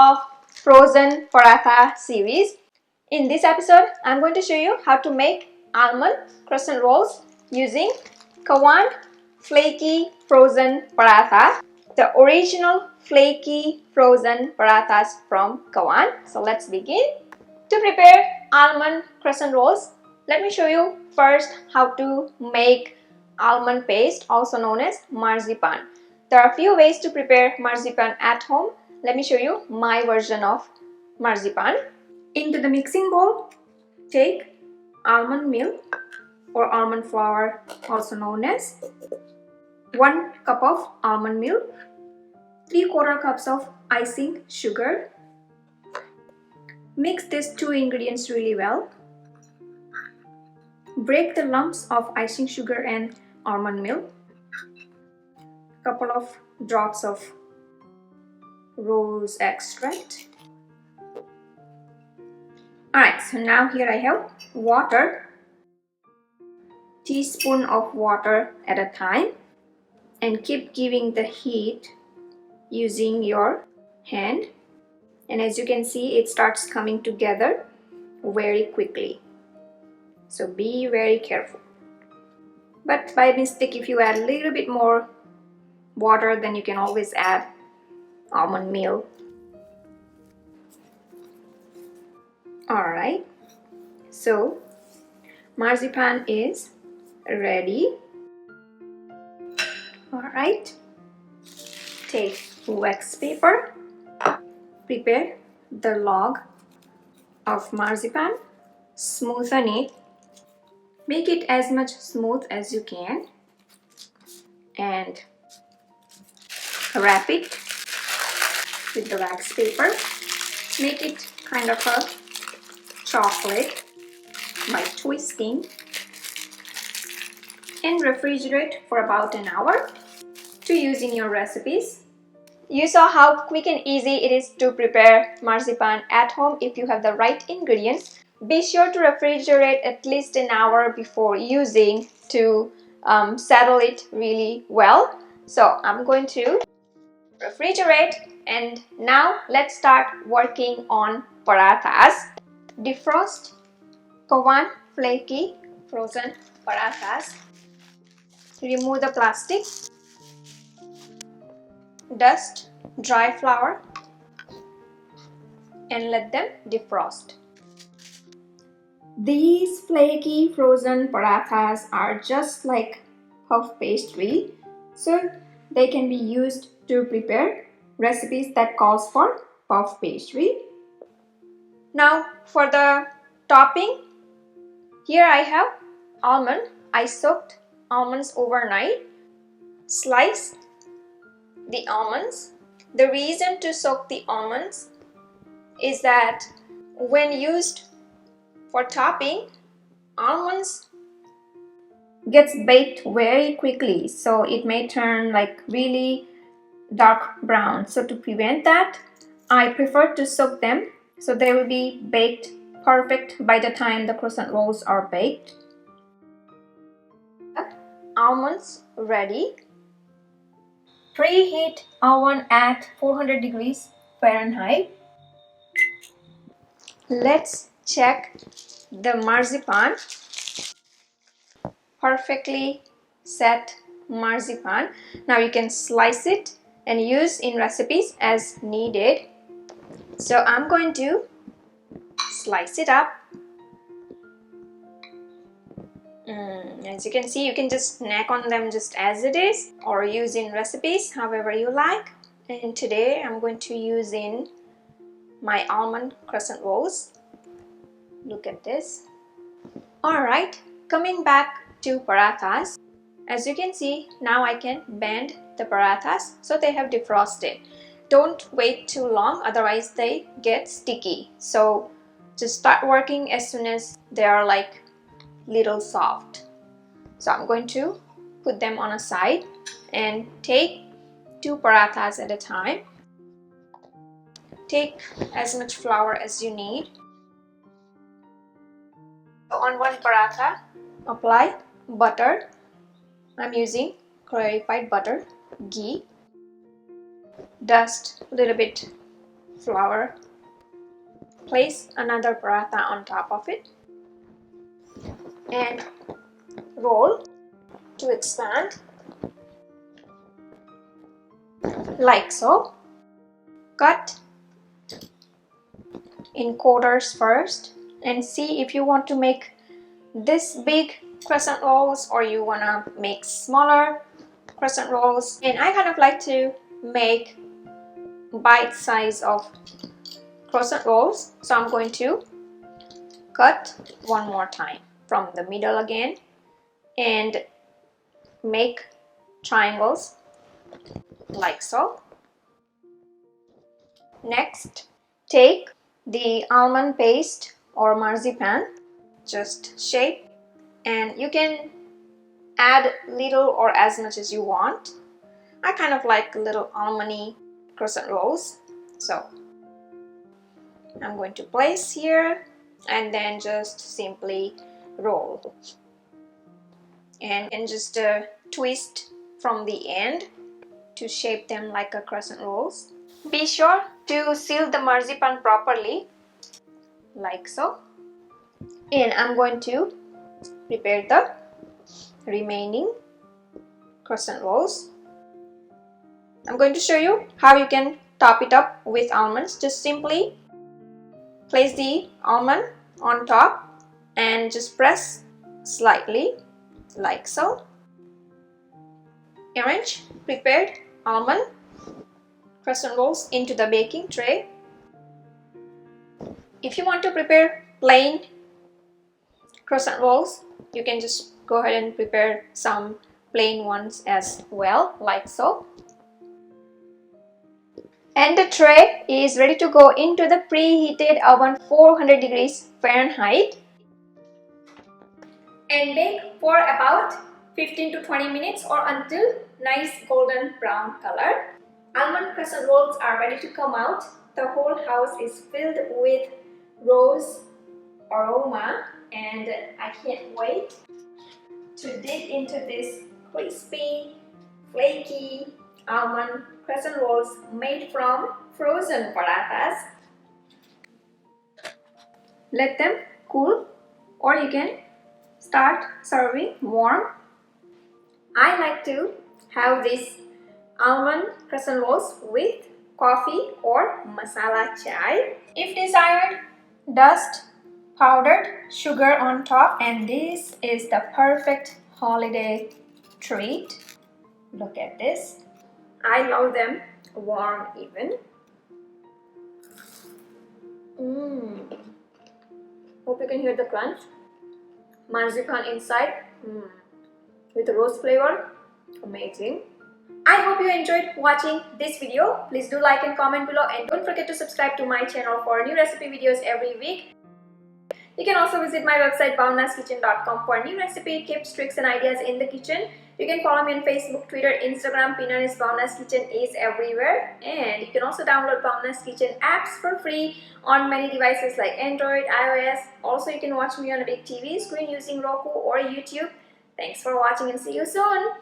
of frozen paratha series. In this episode, I'm going to show you how to make almond croissant rolls using Kawan flaky frozen paratha, the original flaky frozen parathas from Kawan. So let's begin. To prepare almond croissant rolls, let me show you first how to make almond paste, also known as marzipan. There are a few ways to prepare marzipan at home. Let me show you my version of marzipan. Into the mixing bowl, take almond milk or almond flour, also known as 1 cup of almond milk, 3/4 cups of icing sugar. Mix these two ingredients really well. Break the lumps of icing sugar and almond milk. Couple of drops of rose extract. Alright, so now here I have water. Teaspoon of water at a time, and keep giving the heat using your hand. And as you can see, it starts coming together very quickly. So be very careful. But by mistake, if you add a little bit more water, then you can always add almond milk. Alright, so marzipan is ready. Alright, take wax paper, prepare the log of marzipan, smoothen it, make it as much smooth as you can, and wrap it with the wax paper. Make it kind of a chocolate by twisting, and refrigerate for about an hour to use in your recipes. You saw how quick and easy it is to prepare marzipan at home if you have the right ingredients. Be sure to refrigerate at least an hour before using to settle it really well. So I'm going to refrigerate, and now let's start working on parathas. Defrost Kawan flaky frozen parathas. Remove the plastic. Dust dry flour and let them defrost. These flaky frozen parathas are just like puff pastry, so they can be used to prepare recipes that calls for puff pastry. Now for the topping, here I have almond. I soaked almonds overnight. Slice the almonds. The reason to soak the almonds is that when used for topping, almonds gets baked very quickly, so it may turn like really dark brown. So to prevent that, I prefer to soak them so they will be baked perfect by the time the croissant rolls are baked. Almonds ready. Preheat oven at 400 degrees Fahrenheit. Let's check the marzipan. Perfectly set marzipan. Now you can slice it and use in recipes as needed. So I'm going to slice it up. As you can see, you can just snack on them just as it is or use in recipes however you like. And today I'm going to use in my almond croissant rolls. Look at this. Alright, coming back to parathas. As you can see, now I can bend the parathas so they have defrosted. Don't wait too long, otherwise they get sticky. So just start working as soon as they are like little soft. So I'm going to put them on a side and take 2 parathas at a time. Take as much flour as you need. On 1 paratha, apply butter. I'm using clarified butter, ghee. Dust a little bit flour. Place another paratha on top of it and roll to expand like so. Cut in quarters first and see if you want to make this big crescent rolls or you want to make smaller crescent rolls. And I kind of like to make bite size of crescent rolls, so I'm going to cut one more time from the middle again and make triangles like so. Next, take the almond paste or marzipan, just shape, and you can add little or as much as you want. I kind of like little almondy crescent rolls, so I'm going to place here and then just simply roll and just twist from the end to shape them like a crescent rolls. Be sure to seal the marzipan properly like so. And I'm going to prepare the remaining crescent rolls. I'm going to show you how you can top it up with almonds. Just simply place the almond on top and just press slightly like so. Arrange prepared almond crescent rolls into the baking tray. If you want to prepare plain crescent rolls, you can just go ahead and prepare some plain ones as well, like so. And the tray is ready to go into the preheated oven 400 degrees Fahrenheit and bake for about 15 to 20 minutes or until nice golden brown color. Almond crescent rolls are ready to come out. The whole house is filled with rose aroma and I can't wait to dig into this crispy, flaky almond crescent rolls made from frozen parathas. Let them cool or you can start serving warm. I like to have these almond crescent rolls with coffee or masala chai. If desired, dust powdered sugar on top, and this is the perfect holiday treat. Look at this. I love them warm even. Hope you can hear the crunch. Marzipan inside with rose flavor. Amazing. I hope you enjoyed watching this video. Please do like and comment below and don't forget to subscribe to my channel for new recipe videos every week. You can also visit my website bhavnaskitchen.com for new recipe tips, tricks and ideas in the kitchen. You can follow me on Facebook, Twitter, Instagram. Pinan is Bhavna's Kitchen is everywhere. And you can also download Bhavna's Kitchen apps for free on many devices like Android, iOS. Also, you can watch me on a big TV screen using Roku or YouTube. Thanks for watching and see you soon.